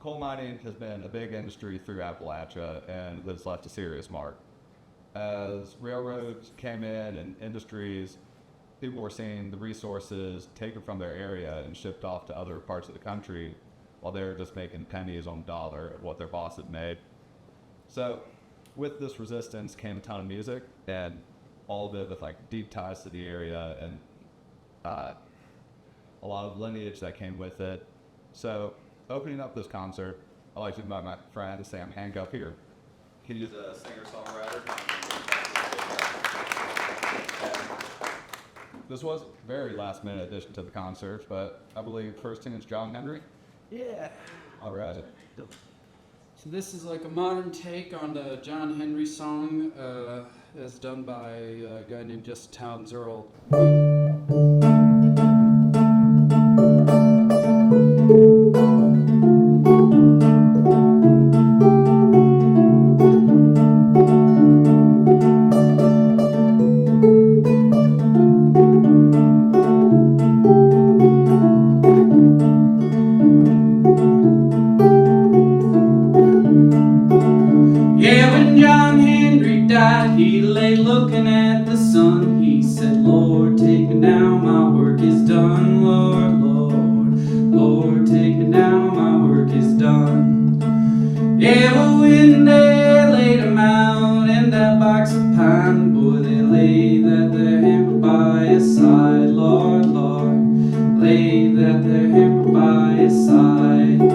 coal mining has been a big industry through Appalachia, and it's left a serious mark. As railroads came in and industries, people were seeing the resources taken from their area and shipped off to other parts of the country while they were just making pennies on the dollar of what their boss had made. So with this resistance came a ton of music, and all of it with like deep ties to the area and a lot of lineage that came with it. So opening up this concert, I'd like to invite my friend Sam Hank here. He's a singer-songwriter. This was a very last-minute addition to the concert, but I believe first thing is John Henry. Yeah. All right. So this is like a modern take on the John Henry song, as done by a guy named Just Towns Earl. He lay looking at the sun. He said, Lord, take me now, my work is done. Lord, Lord, Lord, take me now, my work is done. Yeah, well, when they laid him out in that box of pine, boy, they laid that there hammer by his side. Lord, Lord, laid that there hammer by his side.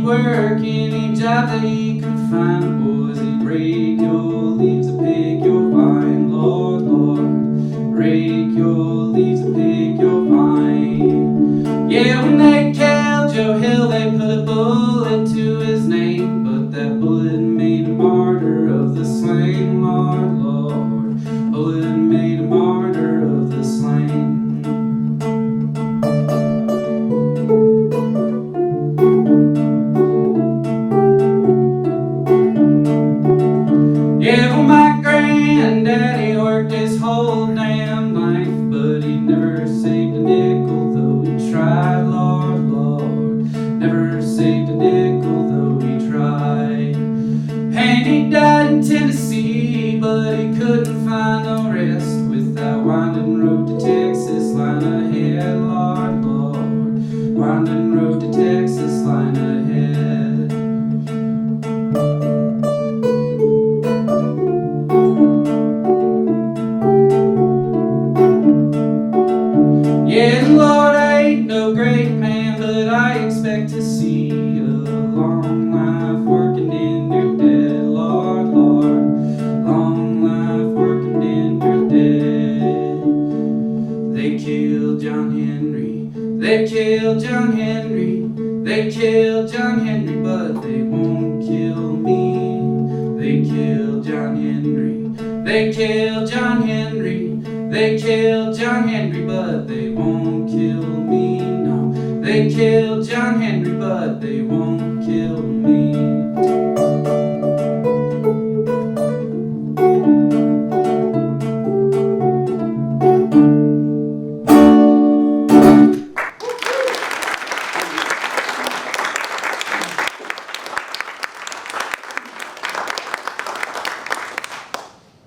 Work any job that he could find, boys, he'd rake your leaves and pick your vine. Lord, Lord, rake your leaves and pick your vine. Yeah, when they killed Joe Hill, they put a bullet to his name, but that bullet made a martyr of the slain. Lord, Lord, bullet made a martyr of the slain. Yeah, well, my granddaddy worked his whole damn life, but he never saved a nickel, though he tried. Lord, Lord, never saved a nickel, though he tried. And he died in Tennessee, but he couldn't find no rest with that winding road to Texas lying ahead. Lord, Lord, winding road to Texas lying ahead. Yeah, Lord, I ain't no great man, but I expect to see a long life working in your dead. Lord, Lord, long life working in your dead. They killed John Henry, they killed John Henry, they killed John Henry, but they won't kill me. They killed John Henry, they killed John Henry. They killed John Henry, but they won't kill me. No, they killed John Henry, but they won't kill me.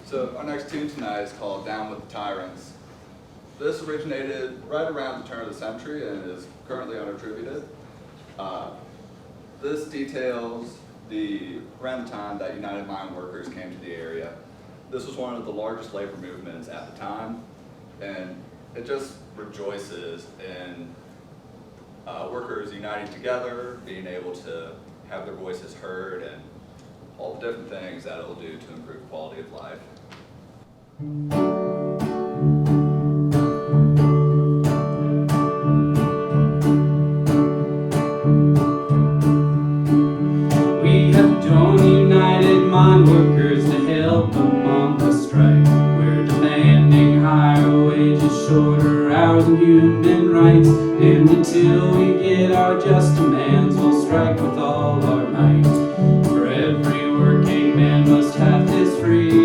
So our next tune tonight is called Down with the Tyrants. This originated right around the turn of the century and is currently unattributed. This details around the time that United Mine Workers came to the area. This was one of the largest labor movements at the time, and it just rejoices in workers uniting together, being able to have their voices heard, and all the different things that it will do to improve quality of life. We have joined United Mine Workers to help them on the strike. We're demanding higher wages, shorter hours, and human rights. And until we get our just demands, we'll strike with all our might. For every working man must have his freedom.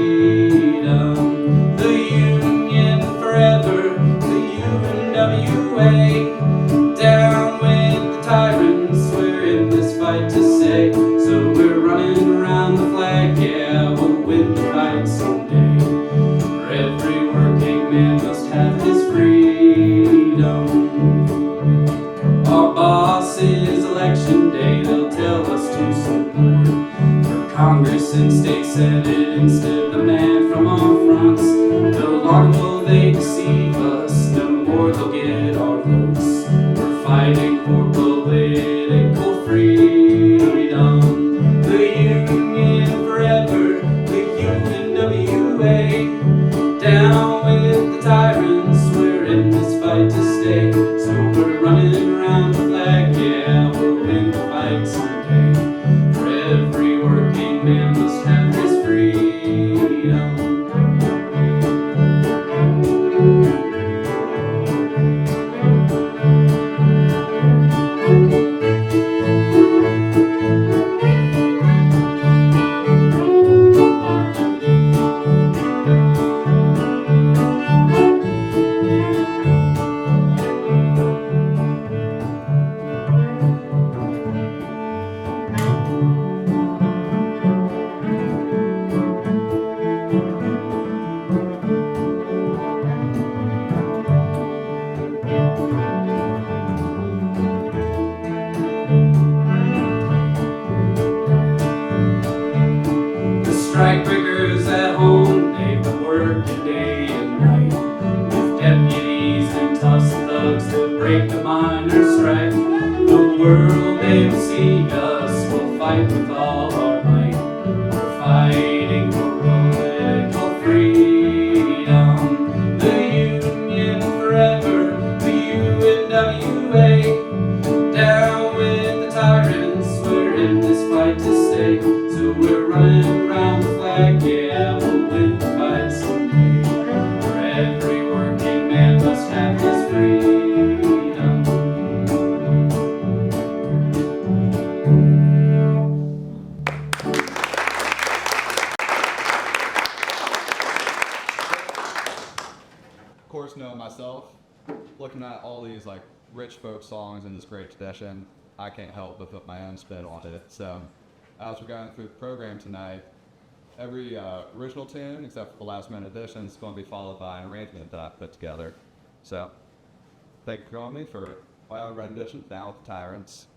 fight to stay. So we're running around the flag, yeah, we'll win the fight someday. For every working man must have his freedom. Strikebreakers at home, they've been working day and night, with deputies and toughs and thugs to break the miners' strike. The world, they will see us, we'll fight with all our might. We're fighting for political freedom. The Union forever, the UNWA. Down with the tyrants, we're in this fight to stay. So we're running around the flag, yeah, we'll win the fight someday. For every working man must have his freedom. Of course, know myself, looking at all these like rich folk songs in this great tradition, I can't help but put my own spin on it. So as we're going through the program tonight, every original tune, except for the last minute addition, is going to be followed by an arrangement that I put together. So thank you for joining me for my own rendition, Down with the Tyrants.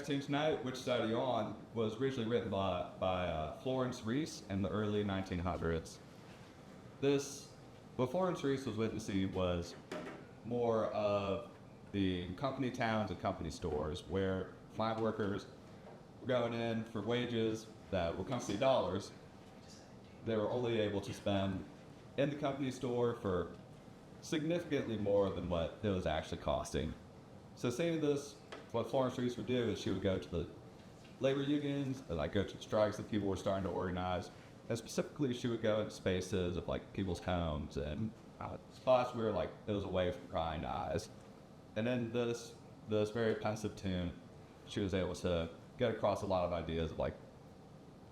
next tune tonight, Which Side Are You On, was originally written by Florence Reese in the early 1900s. What Florence Reese was witnessing was more of the company towns and company stores where fine workers were going in for wages that were company dollars. They were only able to spend in the company store for significantly more than what it was actually costing. So seeing this, what Florence Reese would do is she would go to the labor unions and go to the strikes that people were starting to organize. And specifically, she would go into spaces of people's homes and spots where it was away from prying eyes. And in this very pensive tune, she was able to get across a lot of ideas of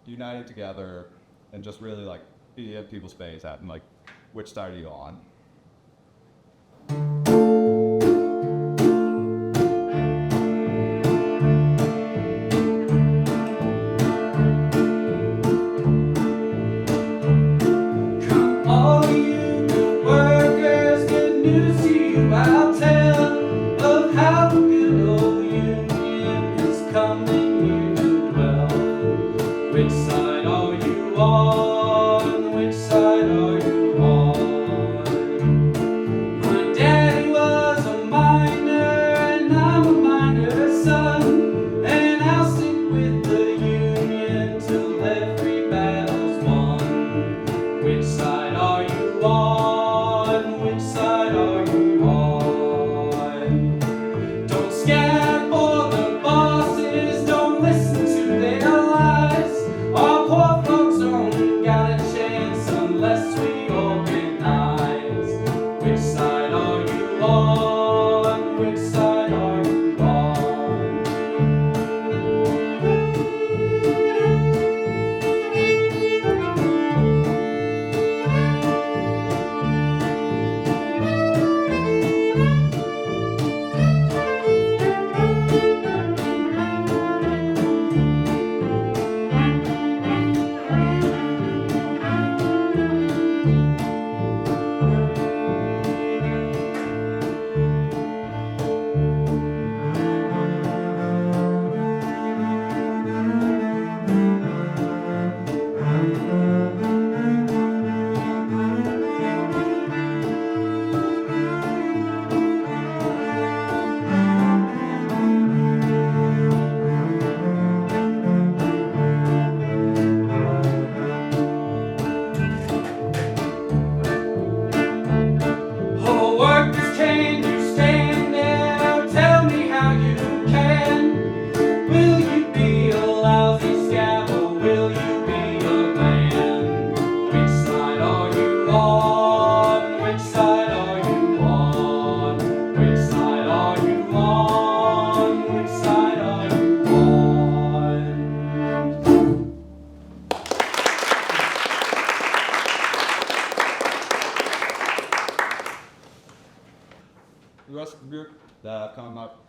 uniting together and just really be in people's face at and which side are you on?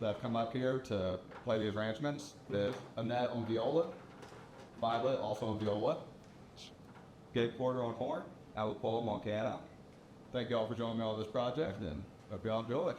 that have come up here to play the arrangements is Annette on viola, Viola also on viola, Gabe Porter on horn, Pullium on piano. Thank you all for joining me on this project, and hope you all enjoy it.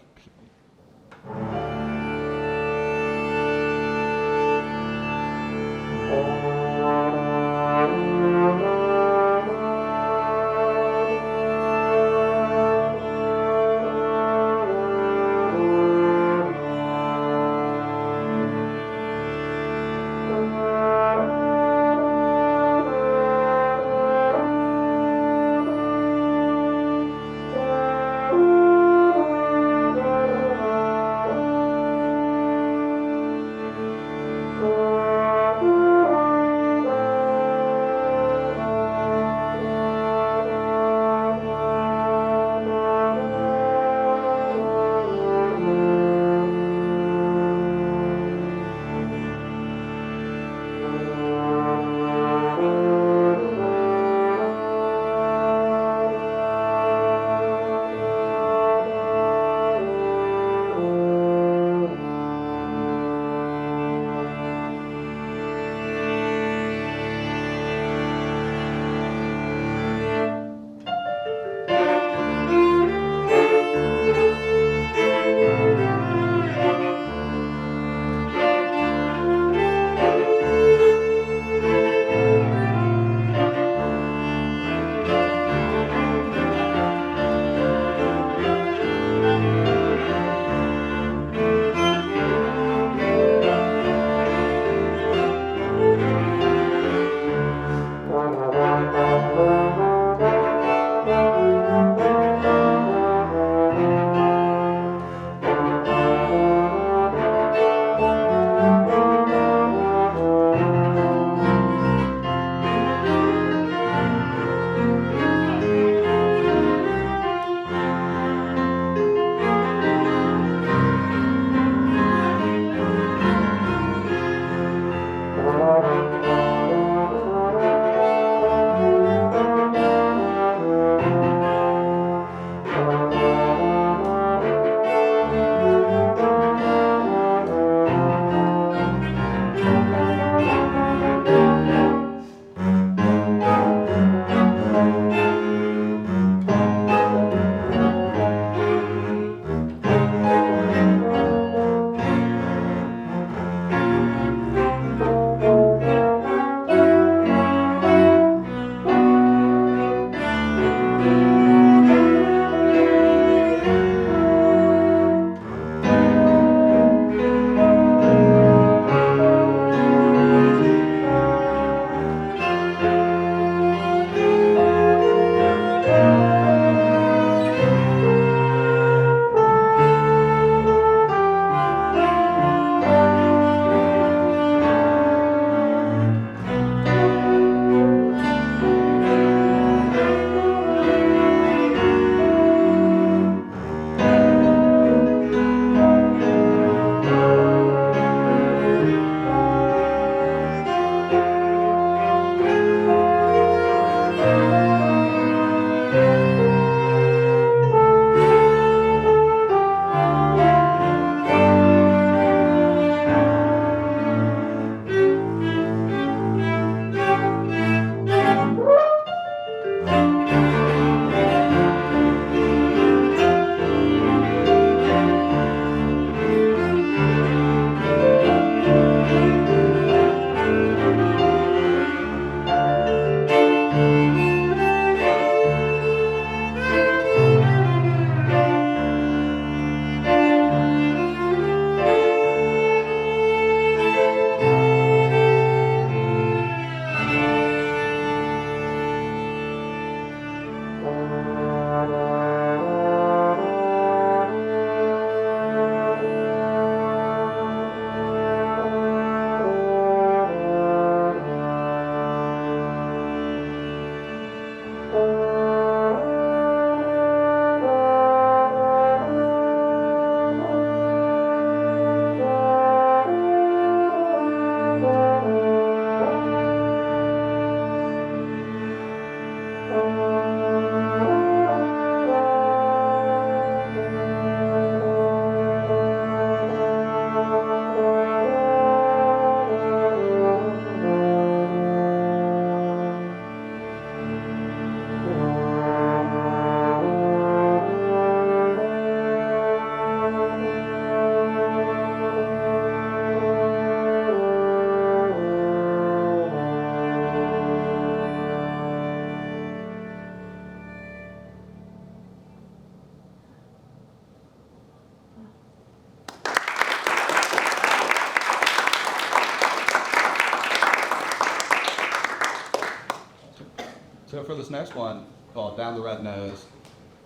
So for this next one, called Down the Red Nose,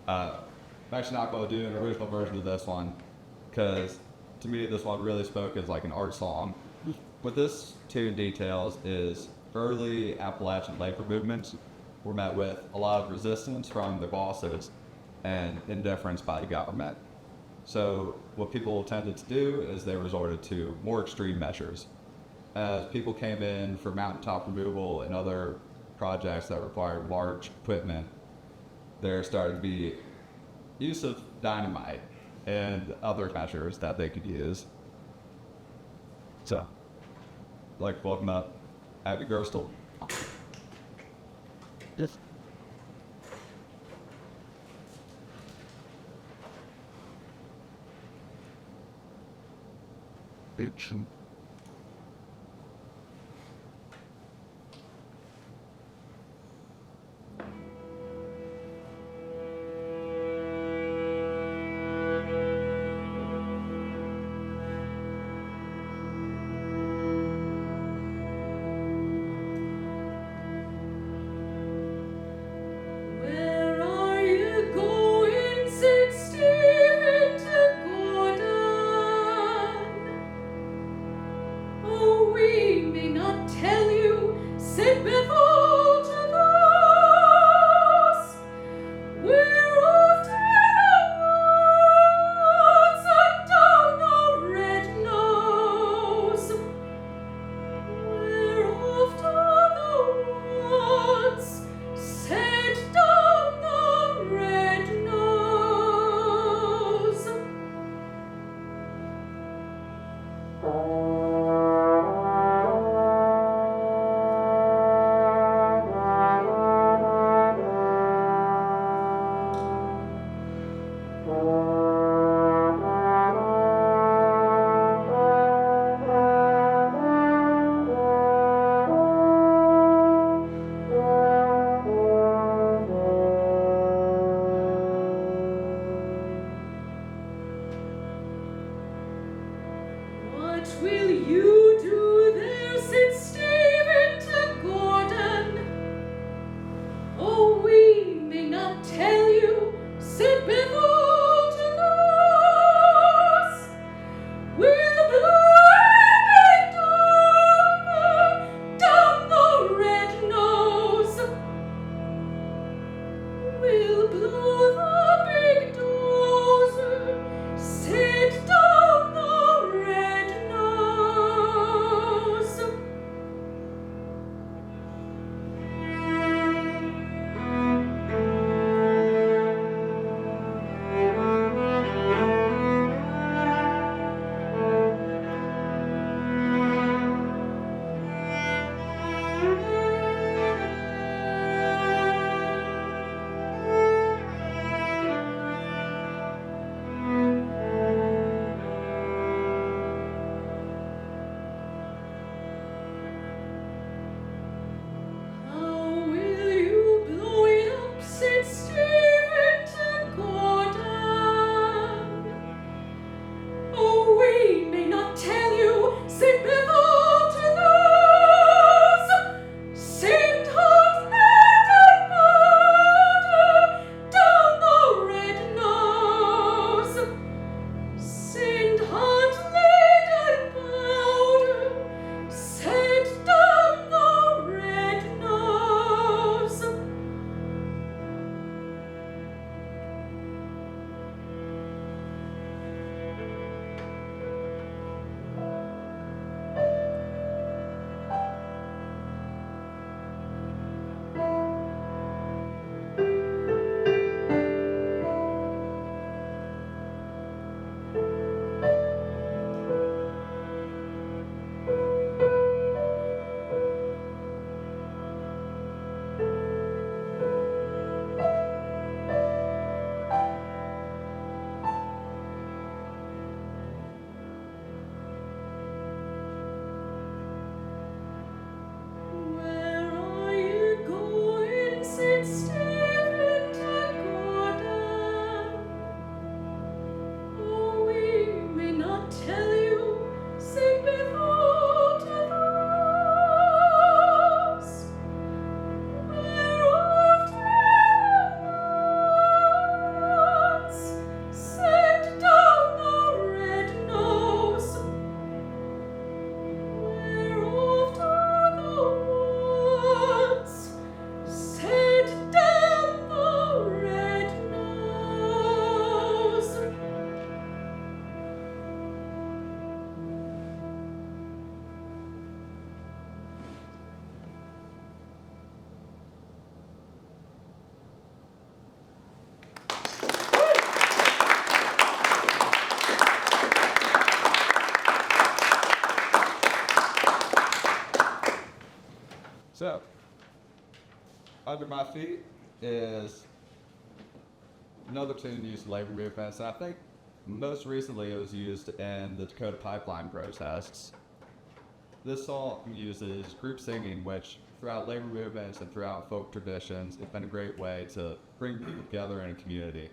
I'm actually not going to do an original version of this one, because to me this one really spoke as like an art song. What this tune details is early Appalachian labor movements were met with a lot of resistance from their bosses and indifference by the government. So what people tended to do is they resorted to more extreme measures. As people came in for mountaintop removal and other projects that required large equipment, there started to be use of dynamite and other measures that they could use. So, I'd like to welcome up Abigail Gerstle. Yes. Bitch. Where are you going, St. Stephen to Gordon? Oh, we may not tell you, St. Bethel to those. We're off to the woods and down the red nose. We're off to the woods, set down the red nose. What will you do there, St. Stephen to Gordon? Oh, we may not tell you, St. Bethel to those. We'll blow down the red nose. We'll blow the big dozer, sit down the red nose. Under My Feet is another tune used in labor movements, and I think most recently it was used in the Dakota Pipeline protests. This song uses group singing, which throughout labor movements and throughout folk traditions, it's been a great way to bring people together in a community.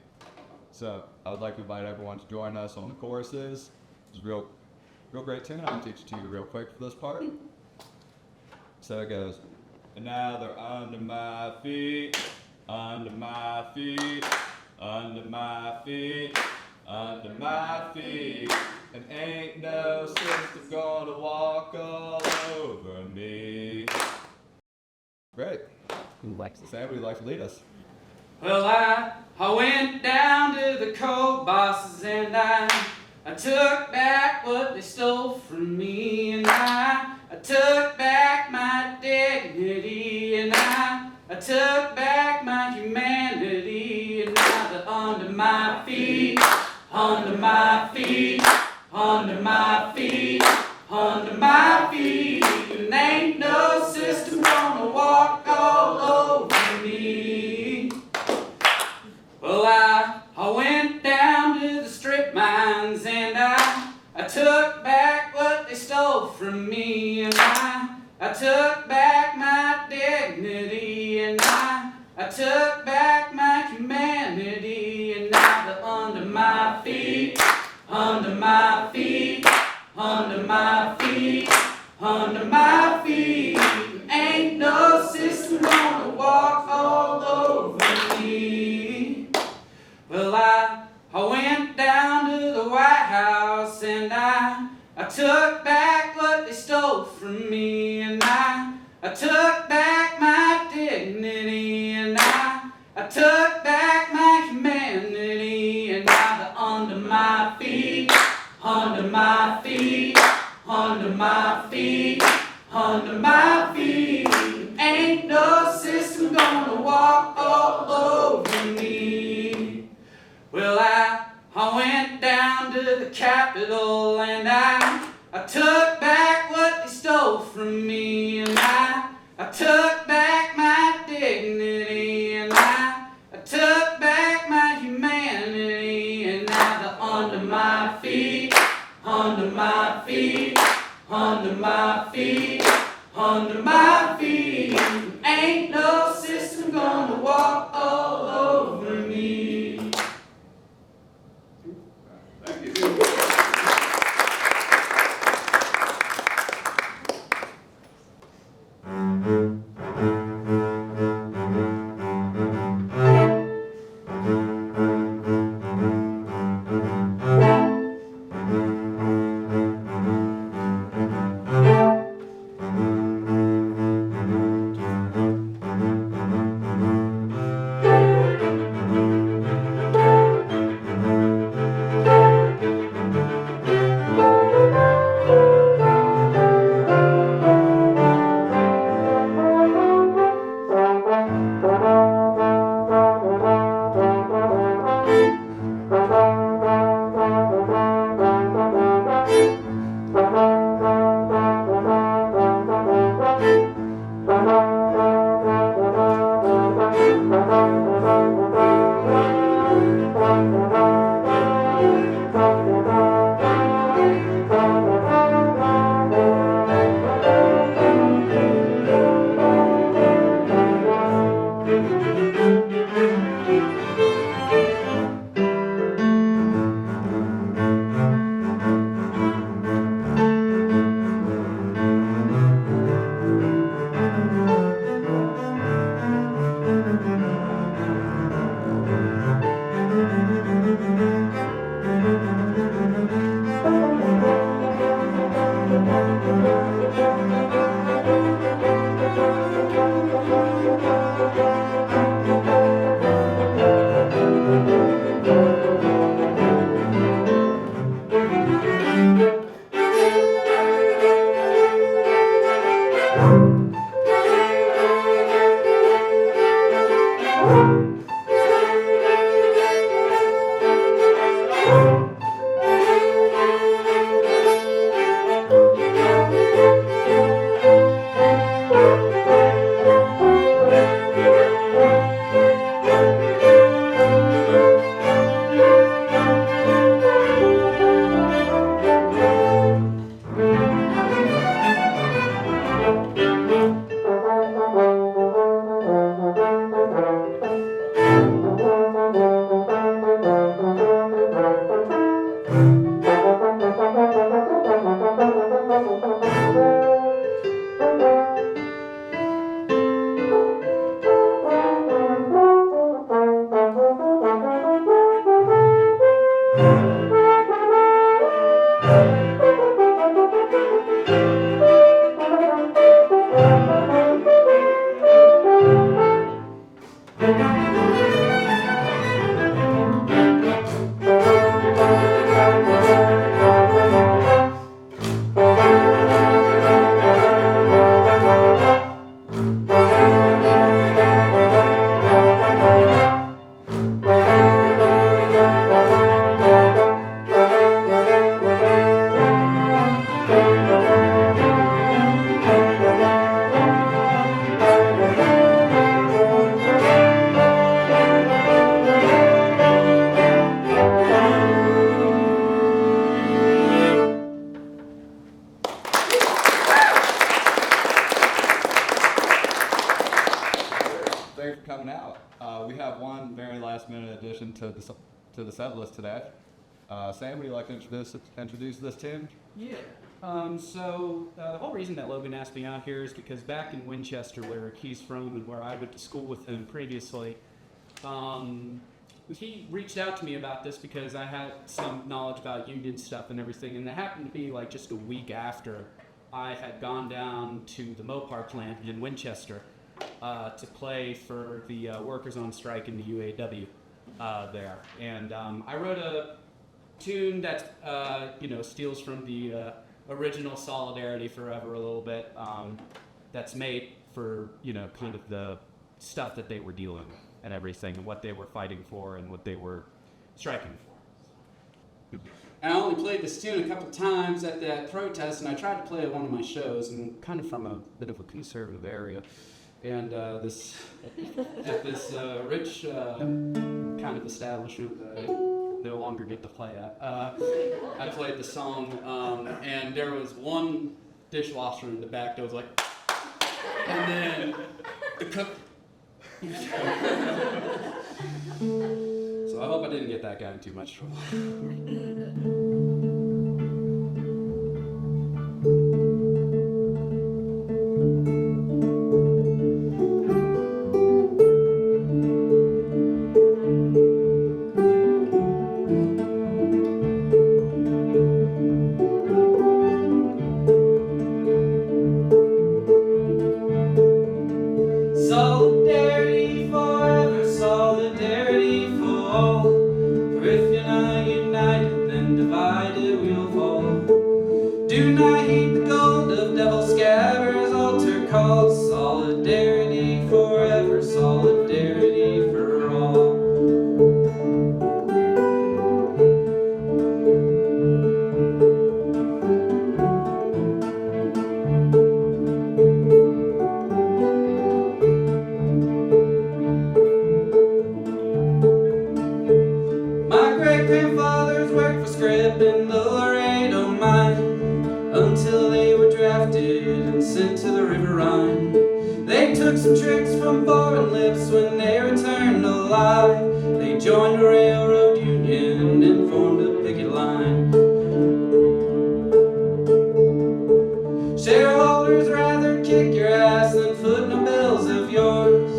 So I would like to invite everyone to join us on the choruses. It's a real great tune. I'll teach it to you real quick for this part. So it goes, and now they're under my feet, under my feet, under my feet, under my feet, and ain't no sister gonna walk all over me. Great. Sam, would you like to lead us? Well, I went down to the coal bosses and I took back what they stole from me, and I took back my dignity, and I took back my humanity, and now they're under my feet, under my feet, under my feet, under my feet, and ain't no system gonna walk all over me. Well, I went down to the strip mines and I took back what they stole from me, and I took back my dignity, and I took back my humanity, and now they're under my feet, under my feet, under my feet, under my feet. Ain't no system gonna walk all over me. Well, I went down to the White House and I took back what they stole from me, and I took back my dignity, and I took back my humanity, and now they're under my feet, under my feet, under my feet, under my feet. Ain't no system gonna walk all over me. Well, I went down to the Capitol and I took back what they stole from me, and I took back my dignity, and I took back my humanity, and now they're under my feet, under my feet, under my feet, under my feet. Ain't no system gonna walk all over me. Thank you. Thanks for coming out. We have one very last minute addition to the set list today. Sam, would you like to introduce this tune? Yeah. The whole reason that Logan asked me out here is because back in Winchester, where he's from and where I went to school with him previously, he reached out to me about this because I had some knowledge about union stuff and everything, and it happened to be like just a week after I had gone down to the Mopar plant in Winchester to play for the workers on strike in the UAW there. And I wrote a tune that steals from the original Solidarity Forever a little bit. That's made for kind of the stuff that they were dealing with and everything, and what they were fighting for and what they were striking for. And I only played this tune a couple times at that protest, and I tried to play it at one of my shows, and kind of from a bit of a conservative area. And this rich kind of establishment that I no longer get to play at. I played the song, and there was one dishwasher in the back that was like, and then the cook. So I hope I didn't get that guy in too much trouble. Solidarity forever, solidarity for all. For if you're not united, then divided we'll fall. Do not heed the gold of devil scabbers, altar called solidarity forever, solidarity for all. My great-grandfathers worked for scrip in the Laredo mine until they were drafted and sent to the River Rhine. They took some tricks from foreign lips when they returned alive. They joined a railroad union and formed a picket line. Shareholders rather kick your ass than foot no bills of yours.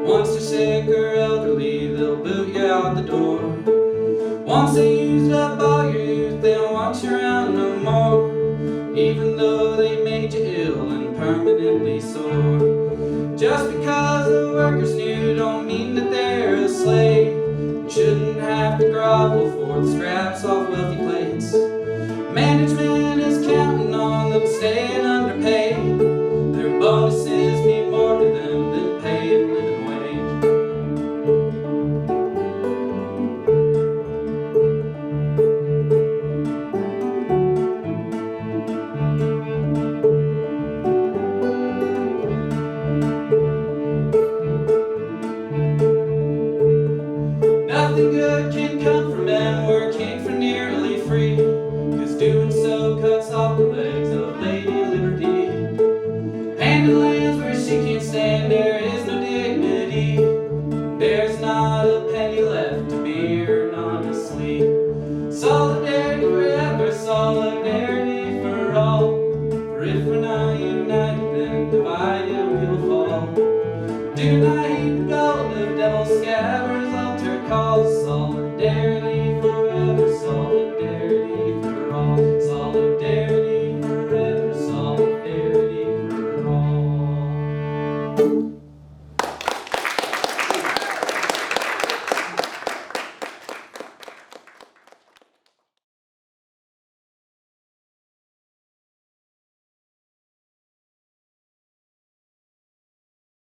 Once you're sick or elderly, they'll boot you out the door. Once they used up all your youth, they don't want you around no more. Even though they made you ill and permanently sore. Just because the workers knew don't mean that they're a slave. You shouldn't have to grovel for the scraps off wealthy plates. Management is counting on them staying underpaid. Their bonuses mean more to them than pay and living wage. Nothing good can come from them working for nearly free, 'cause doing so cuts off the legs of Lady Liberty. Handing lands where she can't stand, there is no dignity. There's not a penny left to be earned honestly. Solidarity forever, solidarity for all. For if we're not united, then divided we'll fall. Do not heed the gold of devil scabbers, altar calls solidarity.